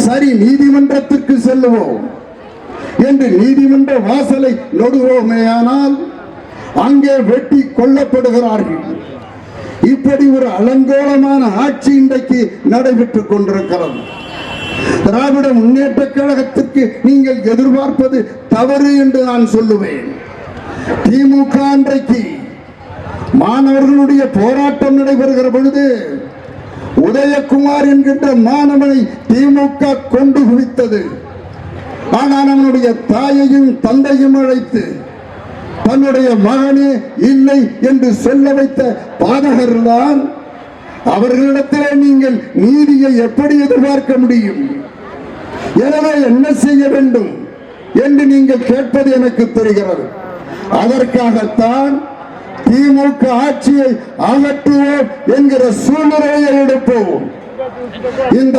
சரி, நீதிமன்றத்திற்கு செல்லுவோம் என்று நீதிமன்ற வாசலை நொடுவோமேயானால் அங்கே வெட்டி கொல்லப்படுகிறார்கள். இப்படி ஒரு அலங்கோலமான ஆட்சி இன்றைக்கு நடைபெற்றுக் கொண்டிருக்கிறது. திராவிட முன்னேற்ற கழகத்திற்கு நீங்கள் எதிர்பார்ப்பது தவறு என்று நான் சொல்லுவேன். திமுக அன்றைக்கு மாணவர்களுடைய போராட்டம் நடைபெறுகிற பொழுது உதயகுமார் என்கின்ற மாணவனை திமுக கொண்டு குவித்தது. ஆனால் அவனுடைய தாயையும் தந்தையும் அழைத்து தன்னுடைய மகனே இல்லை என்று சொல்ல வைத்த பாதகர்தான். அவர்களிடத்திலே நீங்கள் நீதியை எப்படி எதிர்பார்க்க முடியும்? எனவே என்ன செய்ய வேண்டும் என்று நீங்கள் கேட்பது எனக்கு தெரிகிறது. அதற்காகத்தான் திமுக ஆட்சியை அகற்றுவோம் என்கிற சூழ்நிலையை எடுப்போம். இந்த